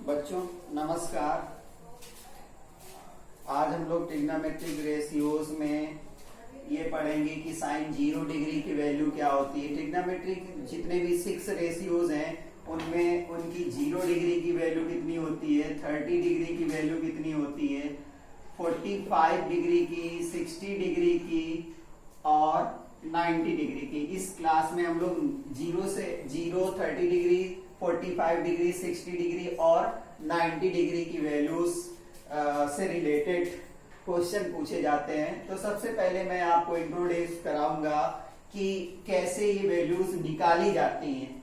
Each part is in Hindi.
बच्चों नमस्कार। आज हम लोग ट्रिग्नोमेट्रिक रेशियोज में ये पढ़ेंगे कि साइन 0 डिग्री की वैल्यू क्या होती है। ट्रिग्नोमेट्रिक जितने भी 6 रेशियोज हैं उनमें उनकी 0 डिग्री की वैल्यू कितनी होती है, 30 डिग्री की वैल्यू कितनी होती है, 45 डिग्री की, 60 डिग्री की और 90 डिग्री की। इस क्लास में हम लोग 0 से 0, 30 डिग्री, 45 डिग्री, 60 डिग्री और 90 डिग्री की वैल्यूज से रिलेटेड क्वेश्चन पूछे जाते हैं। तो सबसे पहले मैं आपको इंट्रोड्यूस कराऊंगा कि कैसे ये वैल्यूज निकाली जाती हैं।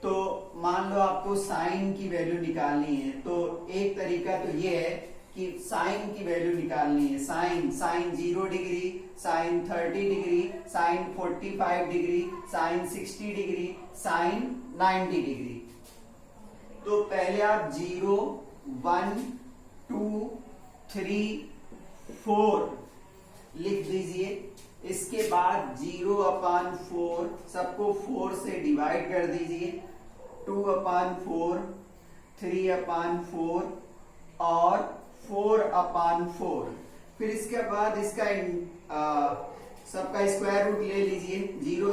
तो मान लो आपको साइन की वैल्यू निकालनी है, तो एक तरीका तो ये है कि साइन की वैल्यू निकालनी है। Sine 0 degree, sine 30 degree, sine 45 degree, sine 60 degree, sine 90 degree. तो पहले आप 0, 1, 2, 3, 4 लिख दीजिए। इसके बाद 0/4 सबको 4 से डिवाइड कर दीजिए। 2/4, 3/4 और 4/4। फिर इसके बाद इसका सबका स्क्वायर रूट ले लीजिए। 0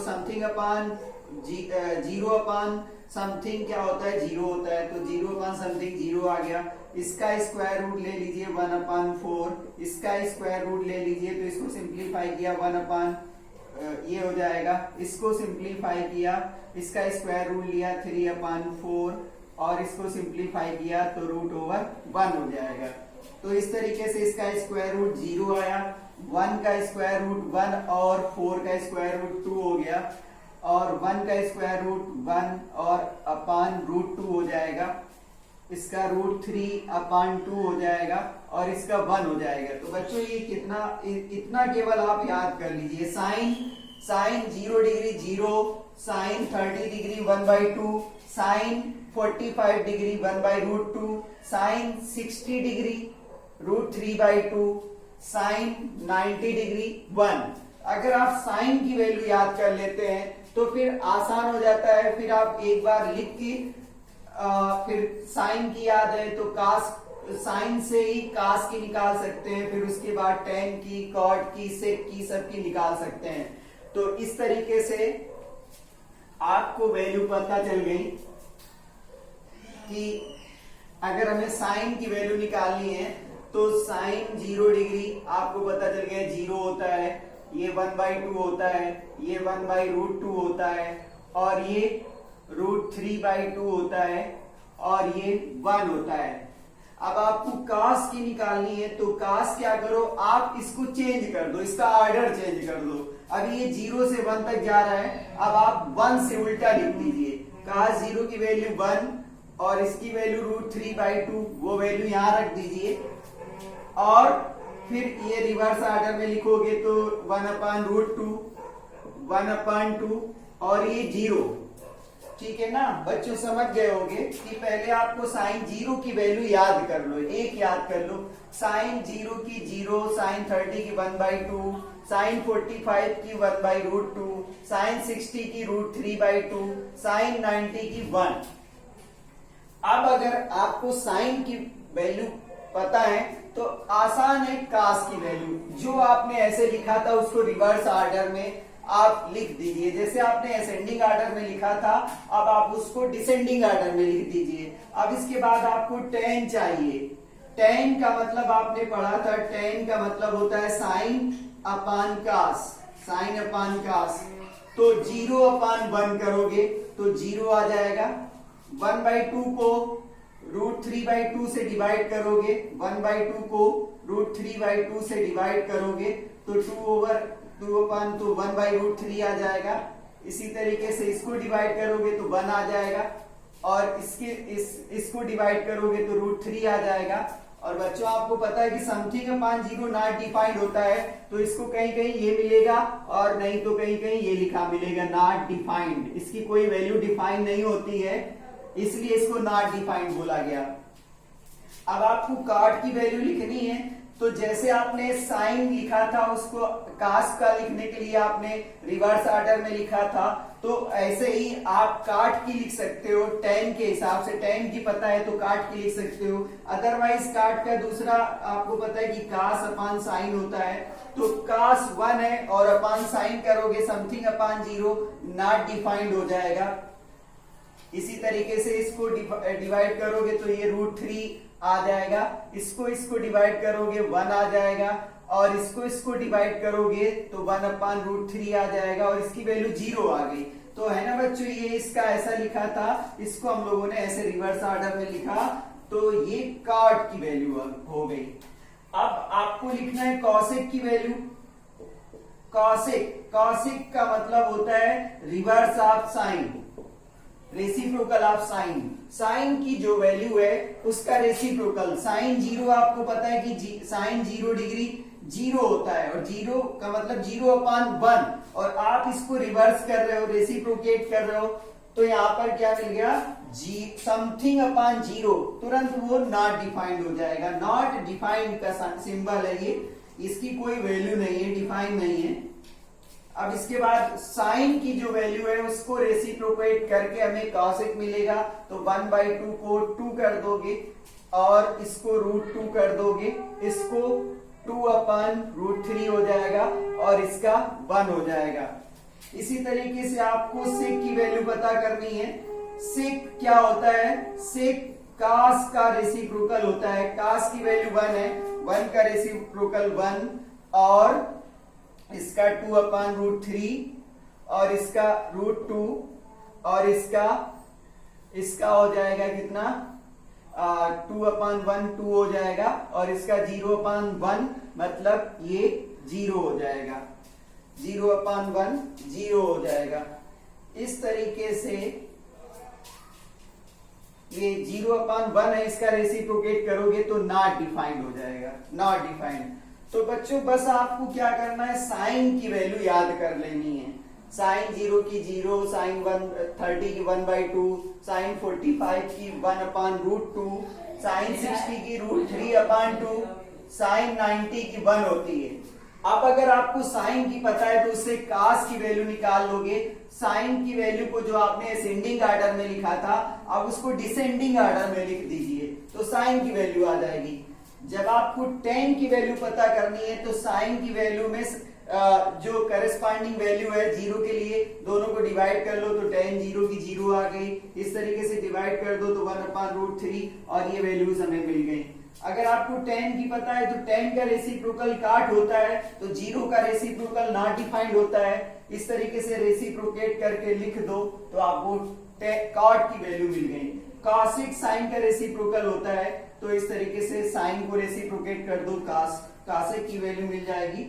अपान समथिंग क्या होता है, 0 होता है, तो 0 अपान समथिंग 0 आ गया। इसका स्क्वायर रूट ले लीजिए 1/4। इसका स्क्वायर रूट ले लीजिए, तो इसको सिंप्लीफाई किया 1 ये हो जाएगा। इसको सिंप्लीफाई किया, इसका स्क्वायर रूट लिया 3/4 और इसको सिंप्लीफाई किया तो √1 हो जाएगा। तो इस तरीके से इसका स्क्वायर रूट 0 आया, 1 का स्क्वायर रूट 1 और 4 का स्क्वायर रूट 2 हो गया और 1 का स्क्वायर रूट 1 और √2 हो जाएगा। इसका √3/2 हो जाएगा और इसका 1 हो जाएगा। तो बच्चों ये इतना केवल आप याद कर लीजिए। Sine 0 degree 0, sine 30 degree 1/2, sine 45 degree 1/√2, sine 60 degree √3/2, sine 90 degree 1। अगर आप साइन की वैल्यू याद कर लेते हैं तो फिर आसान हो जाता है। फिर आप एक बार लिख के फिर साइन की याद है तो कास, साइन से ही कास की निकाल सकते हैं। फिर उसके बाद टेन की, कॉट की, सेक की, सबकी निकाल सकते हैं। तो इस तरीके से आपको वैल्यू पता चल गई कि अगर हमें साइन की वैल्यू निकालनी है तो साइन 0 डिग्री आपको पता चल गया 0 होता है, ये 1/2 होता है, ये 1/√2 होता है और ये √3/2 होता है और ये 1 होता है। अब आपको कास की निकालनी है तो कास क्या करो, आप इसको चेंज कर दो, इसका ऑर्डर चेंज कर दो। अभी ये 0 से 1 तक जा रहा है, अब आप 1 से उल्टा लिख दीजिए। कास 0 की वैल्यू 1 और इसकी वैल्यू √3/2, वो वैल्यू यहां रख दीजिए और फिर ये रिवर्स ऑर्डर में लिखोगे तो 1/√2, 1/2 और ये 0। ठीक है ना बच्चों, समझ गए होंगे कि पहले आपको साइन 0 की वैल्यू याद कर लो, एक याद कर लो। साइन 0 की 0, साइन 30 की 1/2, साइन 45 की 1/√2, साइन 60 की √3/2, साइन 90 की 1। अब अगर आपको साइन की वैल्यू पता है तो आसान है कास की वैल्यू। जो आपने ऐसे लिखा था उसको रिवर्स ऑर्डर में आप लिख दीजिए। जैसे आपने असेंडिंग ऑर्डर में लिखा था, अब आप उसको डिसेंडिंग ऑर्डर में लिख दीजिए। अब इसके बाद आपको tan चाहिए। tan का मतलब आपने पढ़ा था, tan का मतलब होता है साइन अपान कास, साइन अपान कास। तो 0/1 करोगे तो 0 आ जाएगा। 1/2 को √3/2 से डिवाइड करोगे, 1/2 को √3/2 से डिवाइड करोगे तो 2/2 1/√3 आ जाएगा। इसी तरीके से इसको डिवाइड करोगे तो 1 आ जाएगा और इसको डिवाइड करोगे तो √3 आ जाएगा। और बच्चों आपको पता है कि समथिंग/0 नॉट डिफाइंड होता है, तो इसको कहीं कहीं ये मिलेगा और नहीं तो कहीं कहीं ये लिखा मिलेगा नॉट डिफाइंड। इसकी कोई वैल्यू डिफाइंड नहीं होती है, इसलिए इसको नॉट डिफाइंड बोला गया। अब आपको कॉट की वैल्यू लिखनी है तो जैसे आपने साइन लिखा था उसको कास का लिखने के लिए आपने रिवर्स ऑर्डर में लिखा था, तो ऐसे ही आप काट की लिख सकते हो, tan के हिसाब से, tan की पता है तो काट की लिख सकते हो। अदरवाइज काट का दूसरा आपको पता है कि cos अपान साइन होता है, तो cos 1 है और अपान साइन करोगे समथिंग अपान 0, नॉट डिफाइंड हो जाएगा। इसी तरीके से इसको डिवाइड करोगे तो ये √3 आ जाएगा, इसको डिवाइड करोगे 1 आ जाएगा, और इसको डिवाइड करोगे तो 1/√3 आ जाएगा, और इसकी वैल्यू 0 आ गई। तो है ना बच्चों, ये इसका ऐसा लिखा था, इसको हम लोगों ने ऐसे रिवर्स ऑर्डर में लिखा, तो ये कॉट की वैल्यू हो गई। अब आपको लिखना है कॉसेक की वैल्यू। कॉसेक का मतलब होता है reverse of sine, reciprocal of sine. Sine की जो वैल्यू है उसका रेसिप्रोकल। साइन 0 आपको पता है कि साइन 0 डिग्री 0 होता है, और 0 का मतलब 0/1, और आप इसको रिवर्स कर रहे हो, रेसिप्रोकेट कर रहे हो, तो यहां पर क्या मिल गया, समथिंग अपान 0, तुरंत वो नॉट डिफाइंड हो जाएगा। नॉट डिफाइंड का सिंबल है ये, इसकी कोई वैल्यू नहीं है, डिफाइन नहीं है। अब इसके बाद साइन की जो वैल्यू है उसको रेसिप्रोकेट करके हमें कॉसेक मिलेगा, तो 1/2 को 2 कर दोगे, और इसको √2 कर दोगे, इसको 2/√3 हो जाएगा, और इसका 1 हो जाएगा। इसी तरीके से आपको सेक की वैल्यू पता करनी है। सेक क्या होता है, सेक कास का रेसिप्रोकल होता है। कास की वैल्यू 1 है, 1 का रेसिप्रोकल 1, और इसका 2/√3, और इसका √2, और इसका हो जाएगा कितना, 2/1 2 हो जाएगा, और इसका 0/1 मतलब ये 0 हो जाएगा, 0/1 0 हो जाएगा। इस तरीके से ये 0/1 है, इसका रेसिप्रोकेट करोगे तो नॉट डिफाइंड हो जाएगा, नॉट डिफाइंड। तो बच्चों बस आपको क्या करना है, साइन की वैल्यू याद कर लेनी है। साइन 0 की 0, साइन 30 की 1/2, साइन 45 की 1/√2, साइन 60 की √3/2, साइन 90 की 1 होती है। अब अगर आपको साइन की पता है तो उससे कास की वैल्यू निकाल लोगे। साइन की वैल्यू को जो आपने असेंडिंग ऑर्डर में लिखा था, अब उसको डिसेंडिंग ऑर्डर में लिख दीजिए, तो साइन की वैल्यू आ जाएगी। जब आपको tan की वैल्यू पता करनी है तो साइन की वैल्यू में जो करेस्पॉन्डिंग वैल्यू है 0 के लिए, दोनों को डिवाइड कर लो तो tan 0 की 0 आ गई। इस तरीके से डिवाइड कर दो तो 1/√3, और ये वैल्यूज हमें मिल गई। अगर आपको tan की पता है तो tan का रेसिप्रोकल काट होता है, तो 0 का रेसिप्रोकल नॉट डिफाइंड होता है। इस तरीके से रेसिप्रोकेट करके लिख दो तो आपको कॉट की वैल्यू मिल गई। कॉसेक साइन का रेसिप्रोकल होता है, तो इस तरीके से साइन को रेसिप्रोकेट कर दो, कॉसेक की वैल्यू मिल जाएगी।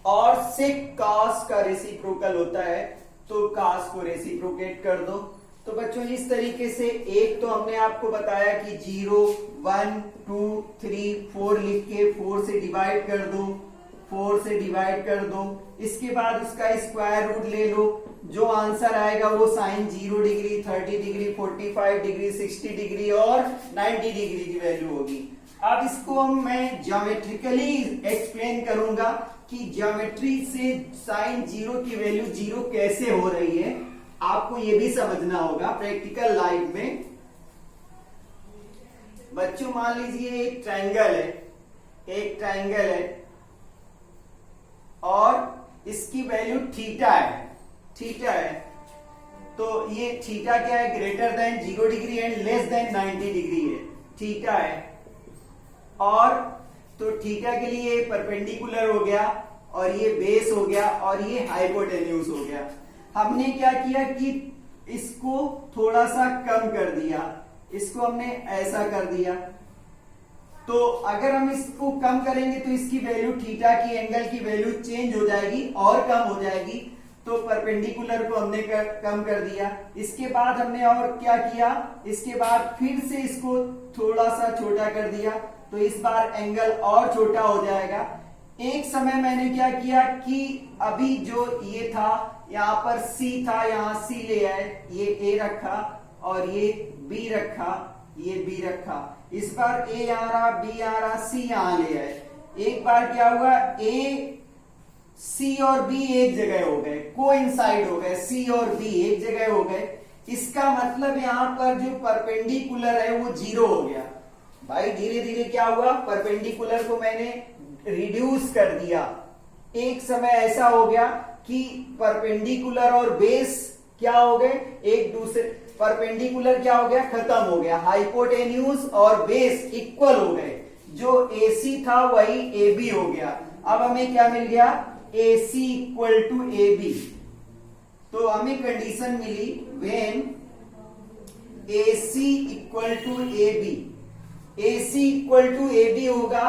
और सेक कॉस का रेसिप्रोकल होता है, तो कॉस को रेसिप्रोकेट कर दो। तो बच्चों इस तरीके से एक तो हमने आपको बताया कि 0 1 2 3 4 लिख के 4 से डिवाइड कर दो, 4 से डिवाइड कर दो। इसके बाद उसका स्क्वायर रूट ले लो, जो आंसर आएगा वो sine 0 degree, 30 degree, 45 degree, 60 degree और 90 डिग्री की वैल्यू होगी। अब इसको मैं ज्योमेट्रिकली एक्सप्लेन करूंगा कि ज्योमेट्री से साइन 0 की वैल्यू 0 कैसे हो रही है, आपको ये भी समझना होगा प्रैक्टिकल लाइफ में। बच्चों मान लीजिए एक ट्रायंगल है, और इसकी वैल्यू थीटा है, तो ये थीटा क्या है, greater than 0 degree and less than 90 degree है, थीटा है। और तो थीटा के लिए परपेंडिकुलर हो गया, और ये बेस हो गया, और ये हाइपोटेन्यूज हो गया। हमने क्या किया कि इसको थोड़ा सा कम कर दिया, इसको हमने ऐसा कर दिया। तो अगर हम इसको कम करेंगे तो इसकी वैल्यू थीटा की एंगल की वैल्यू चेंज हो जाएगी और कम हो जाएगी। तो परपेंडिकुलर को हमने कम कर दिया। इसके बाद हमने और क्या किया, इसके बाद फिर से इसको थोड़ा सा छोटा कर दिया, तो इस बार एंगल और छोटा हो जाएगा। एक समय मैंने क्या किया कि अभी जो ये था यहाँ पर C था, यहाँ C ले आए, ये A रखा और ये B रखा, ये B रखा। इस बार A यहाँ रहा, B यहाँ रहा, C यहाँ ले आए। एक बार क्या हुआ, A सी और बी एक जगह हो गए, कोइंसाइड हो गए, सी और बी एक जगह हो गए, इसका मतलब यहां पर जो परपेंडिकुलर है वो जीरो हो गया। भाई धीरे धीरे क्या हुआ, परपेंडिकुलर को मैंने रिड्यूस कर दिया। एक समय ऐसा हो गया कि परपेंडिकुलर और बेस क्या हो गए, एक दूसरे, परपेंडिकुलर क्या हो गया, खत्म हो गया, हाइपोटेन्यूज और बेस इक्वल हो गए, जो AC था वही AB हो गया। अब हमें क्या मिल गया, AC इक्वल टू AB। तो हमें कंडीशन मिली when AC equal to AB, AC equal to AB होगा,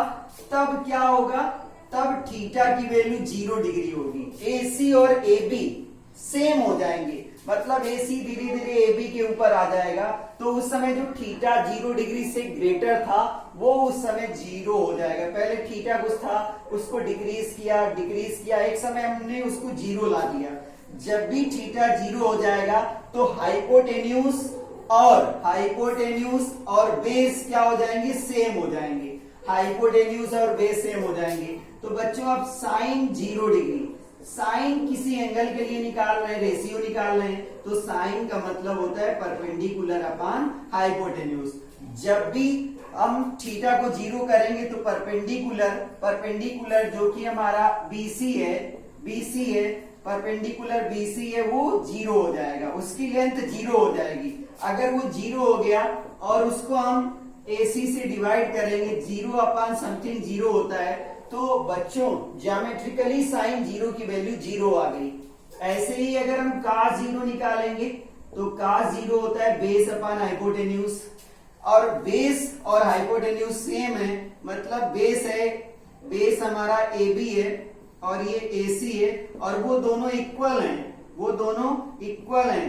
तब क्या होगा, तब थीटा की वैल्यू 0 डिग्री होगी। AC और AB सेम हो जाएंगे, मतलब AC धीरे धीरे AB के ऊपर आ जाएगा, तो उस समय जो थीटा 0 डिग्री से ग्रेटर था वो उस समय 0 हो जाएगा। पहले थीटा कुछ था, उसको डिक्रीज किया, एक समय हमने उसको 0 ला दिया। जब भी थीटा 0 हो जाएगा तो हाइपोटेन्यूज और बेस क्या हो जाएंगे, सेम हो जाएंगे, हाइपोटेन्यूज और बेस सेम हो जाएंगे। तो बच्चों अब साइन 0 डिग्री, साइन किसी एंगल के लिए निकाल रहे हैं, रेशियो निकाल रहे हैं, तो साइन का मतलब होता है परपेंडिकुलर अपॉन हाइपोटेन्यूज। जब भी हम थीटा को 0 करेंगे तो परपेंडिकुलर जो कि हमारा BC है, परपेंडिकुलर BC है, वो 0 हो जाएगा, उसकी लेंथ 0 हो जाएगी। अगर वो 0 हो गया और उसको हम AC से डिवाइड करेंगे, 0 अपॉन समथिंग 0 होता है, तो बच्चों ज्योमेट्रिकली साइन 0 की वैल्यू 0 आ गई। ऐसे ही अगर हम cos 0 निकालेंगे तो cos 0 होता है बेस अपॉन हाइपोटेन्यूज, और बेस और हाइपोटेन्यूज सेम है, मतलब बेस हमारा AB है और ये AC है, और वो दोनों इक्वल हैं,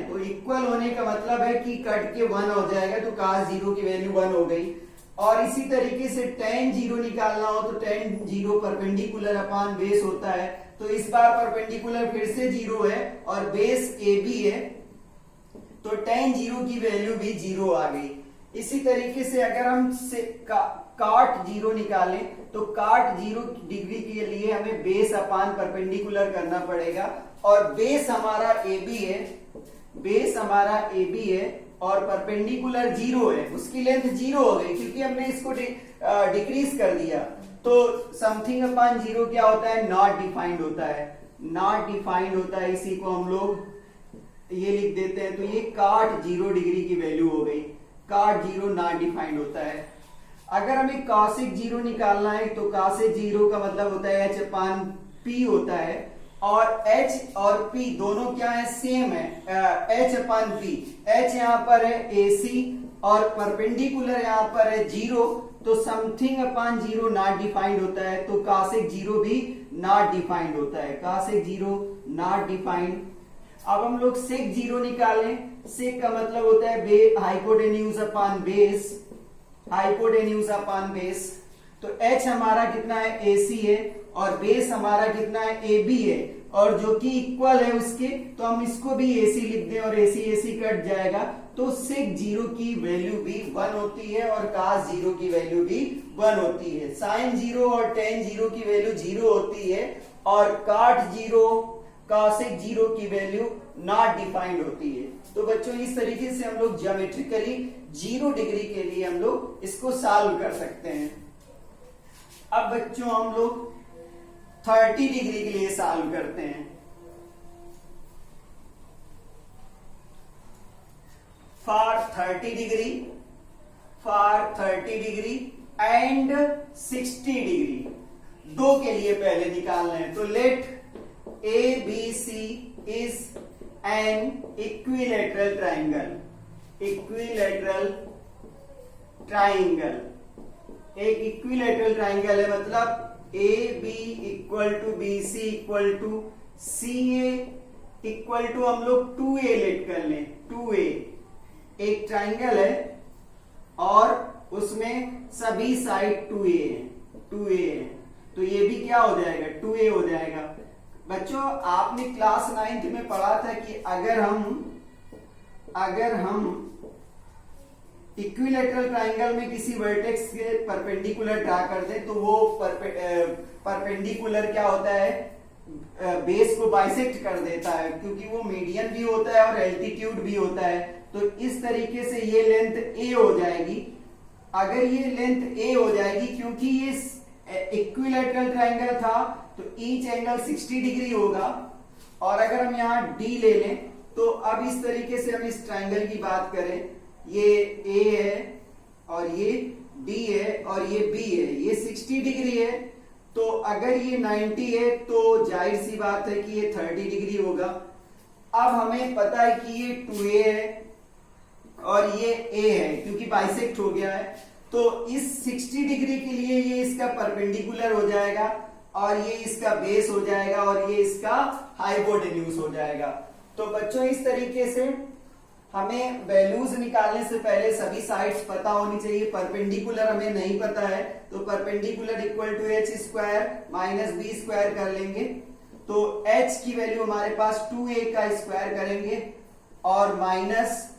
तो इक्वल होने का मतलब है कि कट के 1 हो जाएगा, तो cos 0 की वैल्यू 1 हो गई। और इसी तरीके से tan 0 निकालना हो तो tan 0 परपेंडिकुलर अपॉन बेस होता है, तो इस बार परपेंडिकुलर फिर से 0 है और बेस AB है, तो tan 0 की वैल्यू भी 0 आ गई। इसी तरीके से अगर हम काट 0 निकालें तो काट 0 डिग्री के लिए हमें बेस अपॉन परपेंडिकुलर करना पड़ेगा, और बेस हमारा AB है और परपेंडिकुलर 0 है, उसकी लेंथ 0 हो गई क्योंकि हमने इसको डिक्रीज कर दिया। तो समथिंग अपॉन 0 क्या होता है, नॉट डिफाइंड होता है, इसी को हम लोग ये लिख देते हैं। तो ये काट 0 डिग्री की वैल्यू हो गई, काट 0 नॉट डिफाइंड होता है। अगर हमें cosec 0 निकालना है तो cosec 0 का मतलब होता है H अपॉन P होता है, और H और P दोनों क्या है, सेम है, H अपॉन P। H यहाँ पर है AC और परपेंडिकुलर यहाँ पर है 0, तो समथिंग अपॉन 0 नॉट डिफाइंड होता है, तो cosec 0 भी नॉट डिफाइंड होता है, cosec 0 नॉट डिफाइंड। अब हम लोग sec 0 निकालें, sec का मतलब होता है हाइपोटेन्यूज अपॉन बेस, तो H हमारा कितना है, AC है, और बेस हमारा कितना है, AB है, और जो कि इक्वल है उसके, तो हम इसको भी AC लिख दें और AC कट जाएगा, तो sec 0 की वैल्यू भी 1 होती है और cos 0 की वैल्यू भी 1 होती है। sin 0 और tan 0 की वैल्यू 0 होती है, और cot 0 cosec 0 की वैल्यू नॉट डिफाइंड होती है। तो बच्चों इस तरीके से हम लोग ज्योमेट्रिकली 0 डिग्री के लिए हम लोग इसको सॉल्व कर सकते हैं। अब बच्चों हम लोग 30 डिग्री के लिए सॉल्व करते हैं। फॉर 30 डिग्री एंड 60 डिग्री, दो के लिए पहले निकालना है। तो let ABC is an equilateral triangle, एक इक्विलेटरल ट्राइंगल है, मतलब AB equal to BC equal to CA equal to हम लोग 2A लेट कर लें, 2A एक ट्राइंगल है और उसमें सभी साइड 2A है, तो ये भी क्या हो जाएगा, 2A हो जाएगा। बच्चों आपने क्लास 9th में पढ़ा था कि अगर हम इक्विलेटरल ट्राइंगल में किसी वर्टेक्स के परपेंडिकुलर ड्रा कर दें तो वो परपेंडिकुलर क्या होता है, बेस को बाइसेक्ट कर देता है, क्योंकि वो मीडियन भी होता है और एल्टीट्यूड भी होता है। तो इस तरीके से ये लेंथ ए हो जाएगी। अगर ये लेंथ ए हो जाएगी, क्योंकि ये इक्विलैटरल ट्रायंगल था तो ईच एंगल 60 डिग्री होगा। और अगर हम यहाँ डी ले लें तो अब इस तरीके से हम इस ट्रायंगल की बात करें, ये ए है और ये डी है और ये बी है, ये 60 डिग्री है। तो अगर ये 90 है तो जाहिर सी बात है कि ये 30 डिग्री होगा। अब हमें पता है कि ये 2a है और ये a है, क्योंकि बाइसेक्ट हो गया है। तो इस 60 डिग्री के लिए ये इसका परपेंडिकुलर हो जाएगा और ये इसका बेस हो जाएगा और ये इसका हाइपोटेन्यूज हो जाएगा। तो बच्चों इस तरीके से हमें वैल्यूज निकालने से पहले सभी साइड्स पता होनी चाहिए। परपेंडिकुलर हमें नहीं पता है तो perpendicular equal to H square minus B square कर लेंगे। तो h की वैल्यू हमारे पास 2a का स्क्वायर करेंगे और माइनस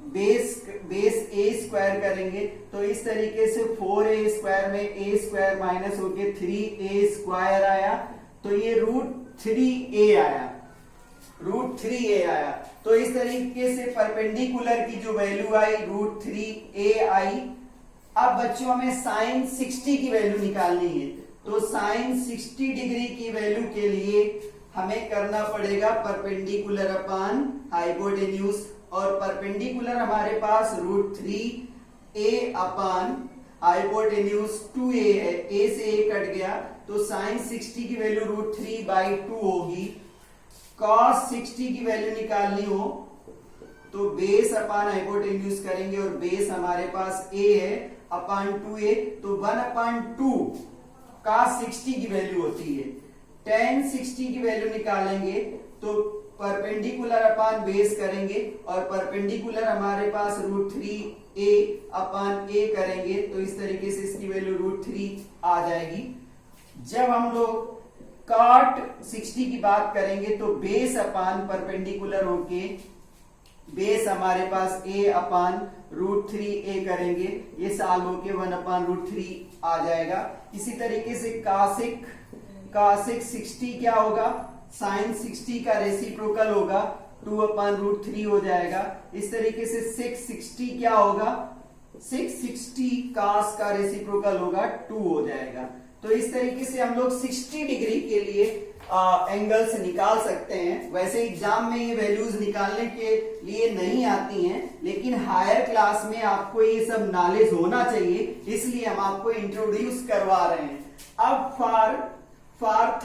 बेस a स्क्वायर करेंगे। तो इस तरीके से 4a स्क्वायर में a स्क्वायर माइनस होके 3a स्क्वायर आया। तो ये √3a आया, √3a आया। तो इस तरीके से परपेंडिकुलर की जो वैल्यू आई √3a आई। अब बच्चों हमें साइन 60 की वैल्यू निकालनी है। तो साइन 60 डिग्री की वैल्यू के लिए हमें करना पड़ेगा परपेंडिकुलर अपान हाइपोटेन्यूज। और परपेंडिकुलर हमारे पास √3a अपान हाइपोटेन्यूज 2a है, a से a कट गया तो साइन 60 की वैल्यू √3/2 होगी। cos 60 की वैल्यू निकालनी हो तो बेस अपान हाइपोटेन्यूज करेंगे और बेस हमारे पास a है अपान 2a, तो 1/2 cos 60 की वैल्यू होती है। tan 60 की वैल्यू निकालेंगे तो परपेंडिकुलर अपान बेस करेंगे और परपेंडिकुलर हमारे पास √3a अपान a करेंगे तो इस तरीके से इसकी वैल्यू √3 आ जाएगी। जब हम लोग cot 60 की बात करेंगे तो बेस अपान परपेंडिकुलर होके बेस हमारे पास a अपान √3a करेंगे, ये साल होके 1/√3 आ जाएगा। इसी तरीके से cosec 60 क्या होगा, साइन 60 का रेसिप्रोकल होगा 2/√3 हो जाएगा। इस तरीके से sec 60 क्या होगा, sec 60 cos का रेसिप्रोकल होगा 2 हो जाएगा। तो इस तरीके से हम लोग 60 डिग्री के लिए एंगल्स निकाल सकते हैं। वैसे एग्जाम में ये वैल्यूज निकालने के लिए नहीं आती हैं, लेकिन हायर क्लास में आपको ये सब नॉलेज होना चाहिए, इसलिए हम आपको इंट्रोड्यूस करवा रहे हैं। अब फॉर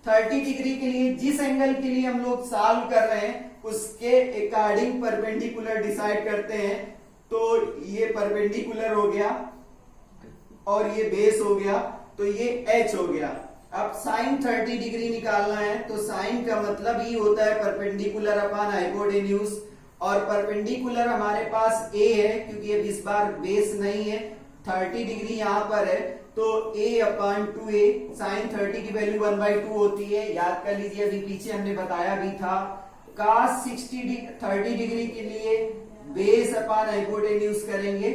30 डिग्री के लिए जिस एंगल के लिए हम लोग सॉल्व कर रहे हैं उसके अकॉर्डिंग परपेंडिकुलर डिसाइड करते हैं। तो ये परपेंडिकुलर हो गया और ये बेस हो गया तो ये h हो गया। अब साइन 30 डिग्री निकालना है तो साइन का मतलब ही होता है परपेंडिकुलर अपान हाइपोटेन्यूज, और परपेंडिकुलर हमारे पास a है क्योंकि ये इस बार बेस नहीं है, 30 डिग्री यहाँ पर है तो a/2a। साइन 30 की वैल्यू 1/2 होती है, याद कर लीजिए, अभी पीछे हमने बताया भी था। cos 30 डिग्री के लिए बेस अपान हाइपोटेन्यूज करेंगे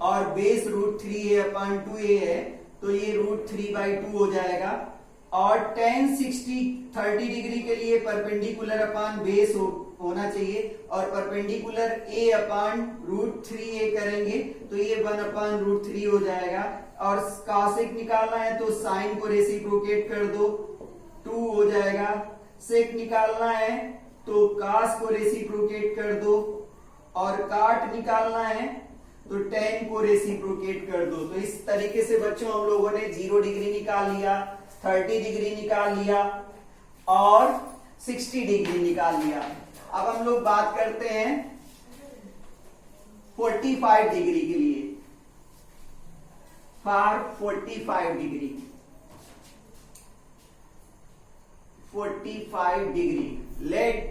और बेस √3a/2a है तो ये √3/2 हो जाएगा। और tan 30 डिग्री के लिए परपेंडिकुलर अपान बेस होना चाहिए और परपेंडिकुलर a/√3a करेंगे तो ये 1/√3 हो जाएगा। और cosec निकालना है तो साइन को रेसिप्रोकेट कर दो 2 हो जाएगा। sec निकालना है तो cos को रेसिप्रोकेट कर दो और cot निकालना है तो tan को रेसिप्रोकेट कर दो। तो इस तरीके से बच्चों हम लोगों ने 0 डिग्री निकाल लिया, 30 डिग्री निकाल लिया और 60 डिग्री निकाल लिया। अब हम लोग बात करते हैं 45 डिग्री के लिए। For 45 degree let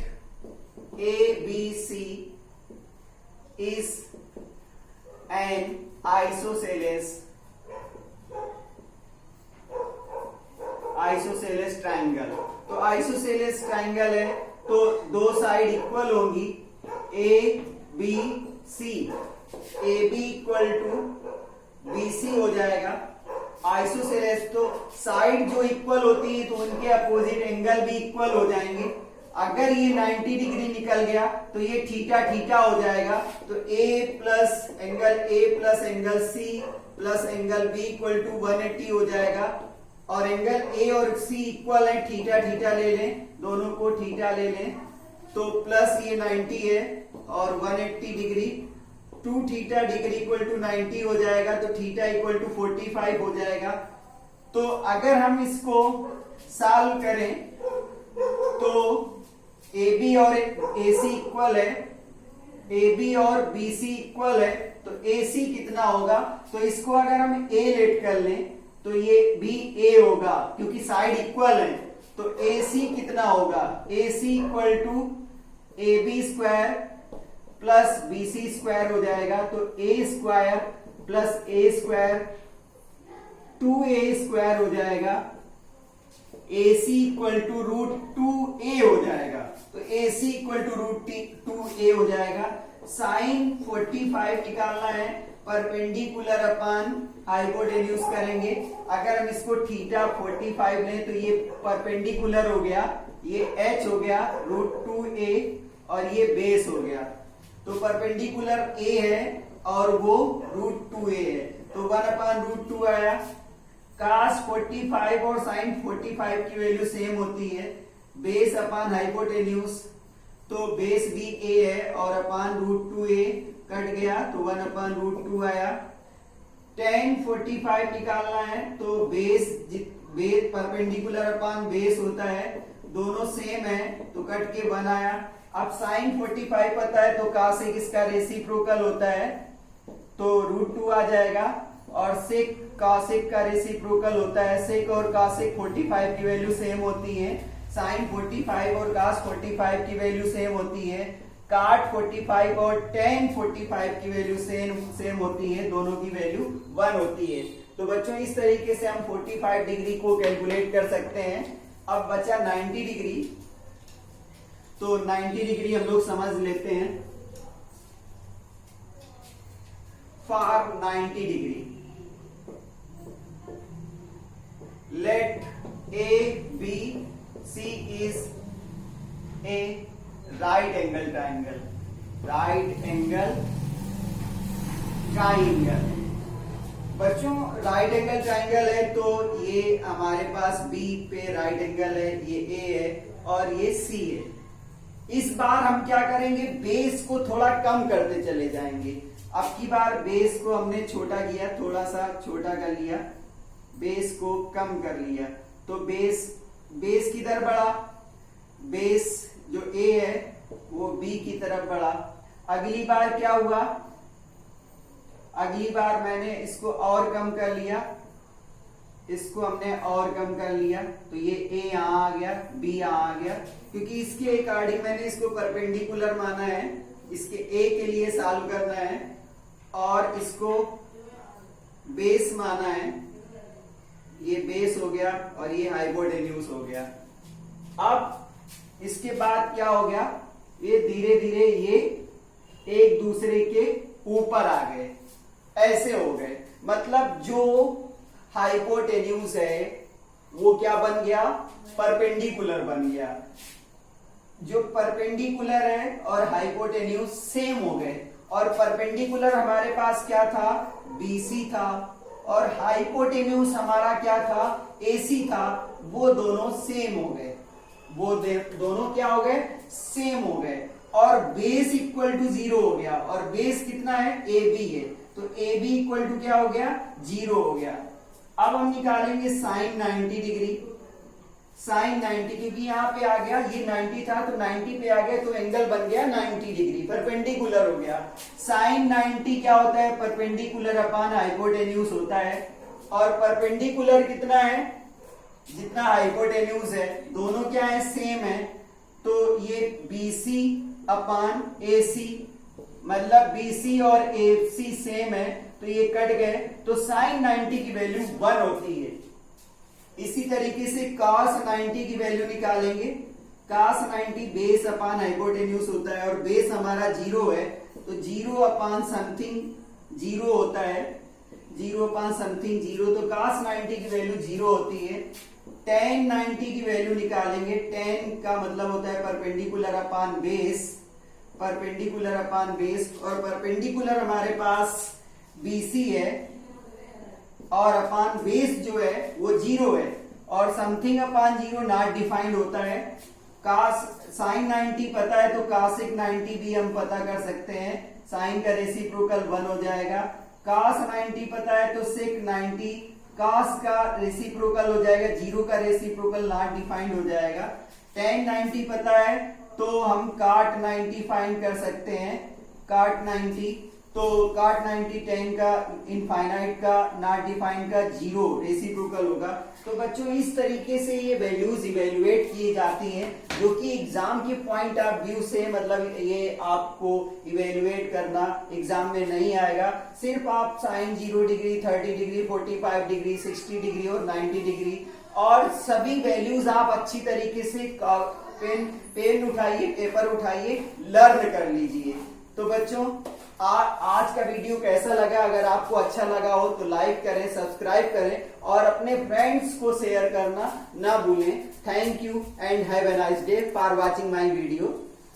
ABC is an isosceles triangle. तो आइसोसेलेस ट्राइंगल है तो दो साइड इक्वल होंगी, ABC AB equal to BC हो जाएगा आइसोसेलेस, तो साइड जो इक्वल होती है तो उनके अपोजिट एंगल भी इक्वल हो जाएंगे। अगर ये 90 डिग्री निकल गया तो ये थीटा थीटा हो जाएगा, तो A plus angle C plus angle B equal to 180 हो जाएगा। और एंगल ए और सी इक्वल है, थीटा थीटा ले लें, दोनों को थीटा ले लें, तो प्लस ये 90 है और 180 degree, 2 theta degree equal to 90 हो जाएगा, तो थीटा इक्वल टू 45 हो जाएगा। तो अगर हम इसको सॉल्व करें तो AB और AC इक्वल है, AB और BC इक्वल है, तो AC कितना होगा, तो इसको अगर हम A लेट कर लें तो ये भी A होगा क्योंकि साइड इक्वल है। तो AC कितना होगा, AC equal to AB square plus BC square हो जाएगा, तो A square plus A square 2A square हो जाएगा, AC इक्वल टू √2A हो जाएगा, तो AC इक्वल टू √2A हो जाएगा। साइन 45 निकालना है, परपेंडिकुलर अपन हाइपोटेन्यूज करेंगे। अगर हम इसको थीटा 45 लें तो ये परपेंडिकुलर हो गया, ये H हो गया √2A और ये बेस हो गया, तो परपेंडिकुलर A है और वो √2A है, तो 1/√2 आया। cos 45 और sin 45 की वैल्यू सेम होती है, बेस अपान हाइपोटेन्यूज, तो बेस भी A है और अपान √2A कट गया तो 1/√2 आया। tan 45 निकालना है तो बेस परपेंडिकुलर अपान बेस होता है, दोनों सेम है तो कट के 1 आया। अब sin 45 पता है तो cos इसका रेसिप्रोकल होता है तो √2 आ जाएगा, और sec cosec का रेसिप्रोकल होता है, sec और cosec 45 की वैल्यू सेम होती है, sin 45 और cos 45 की वैल्यू सेम होती है, cot 45 और tan 45 की वैल्यू सेम होती है, दोनों की वैल्यू 1 होती है। तो बच्चों इस तरीके से हम 45 डिग्री को कैलकुलेट कर सकते हैं। अब बचा 90 डिग्री, तो 90 डिग्री हम लोग समझ लेते हैं। For 90 degree let ABC is a right angle triangle, बच्चों राइट एंगल ट्राइंगल है तो ये हमारे पास B पे राइट एंगल है, ये A है और ये C है। इस बार हम क्या करेंगे, बेस को थोड़ा कम करते चले जाएंगे। अब की बार बेस को हमने छोटा किया, थोड़ा सा छोटा कर लिया, बेस को कम कर लिया, तो बेस किधर बढ़ा, बेस जो A है वो B की तरफ बढ़ा। अगली बार क्या हुआ, अगली बार मैंने इसको और कम कर लिया, इसको हमने और कम कर लिया, तो ये A यहां आ गया, B यहां आ गया, क्योंकि इसके अकॉर्डिंग मैंने इसको परपेंडिकुलर माना है, इसके A के लिए सॉल्व करना है, और इसको बेस माना है, ये बेस हो गया और ये हाइपोटेन्यूज हो गया। अब इसके बाद क्या हो गया, ये धीरे धीरे ये एक दूसरे के ऊपर आ गए, ऐसे हो गए, मतलब जो हाइपोटेन्यूज है वो क्या बन गया, परपेंडिकुलर बन गया। जो परपेंडिकुलर है और हाइपोटेन्यूज सेम हो गए, और परपेंडिकुलर हमारे पास क्या था, BC था, और हाइपोटेन्यूज हमारा क्या था, AC था, वो दोनों सेम हो गए, वो दोनों क्या हो गए, सेम हो गए, और बेस इक्वल टू 0 हो गया, और बेस कितना है, AB है, तो AB इक्वल टू क्या हो गया, 0 हो गया। अब हम निकालेंगे साइन 90 डिग्री, साइन 90, क्योंकि यहाँ पे आ गया, ये 90 था तो 90 पे आ गया, तो एंगल बन गया 90 डिग्री, परपेंडिकुलर हो गया। साइन 90 क्या होता है, परपेंडिकुलर अपान हाइपोटेन्यूज होता है, और परपेंडिकुलर कितना है, जितना हाइपोटेन्यूज है, दोनों क्या है, सेम है, तो ये BC अपान AC, मतलब BC और AC सेम है, तो ये कट गए, तो साइन 90 की वैल्यू 1 होती है। इसी तरीके से cos 90 की वैल्यू निकालेंगे, cos 90 बेस अपान हाइपोटेन्यूज होता है, और बेस हमारा 0 है, तो 0 अपान समथिंग 0 होता है, 0 समथिंग 0, तो cos 90 की वैल्यू 0 होती है। tan 90 की वैल्यू निकालेंगे। tan का मतलब होता है perpendicular upon base, perpendicular upon base, और परपेंडिकुलर हमारे पास BC है और अपॉन बेस जो है वो 0 है, और समथिंग अपॉन 0 नॉट डिफाइंड होता है। cos sin 90 पता है तो cosec 90 भी हम पता कर सकते हैं, sin का रेसिप्रोकल 1 हो जाएगा। cos 90 पता है तो sec 90, cos का रेसिप्रोकल हो जाएगा, 0 का रेसिप्रोकल नॉट डिफाइंड हो जाएगा। tan 90 पता है तो हम cot 90 फाइंड कर सकते हैं, cot 90, तो cot 90 tan का इनफाइनाइट का नॉट डिफाइंड का 0 रेसिप्रोकल होगा। तो बच्चों इस तरीके से ये वैल्यूज इवेल्युएट की जाती हैं, जो कि एग्जाम के पॉइंट ऑफ व्यू से मतलब ये आपको इवेल्युएट करना एग्जाम में नहीं आएगा। सिर्फ आप sine 0 degree, 30 degree, 45 degree, 60 degree और 90 डिग्री और सभी वैल्यूज आप अच्छी तरीके से पेन उठाइए, पेपर उठाइए, लर्न कर लीजिए। तो बच्चों आज का वीडियो कैसा लगा? अगर आपको अच्छा लगा हो तो लाइक करें, सब्सक्राइब करें और अपने फ्रेंड्स को शेयर करना ना भूलें। Thank you and have a nice day for watching my video.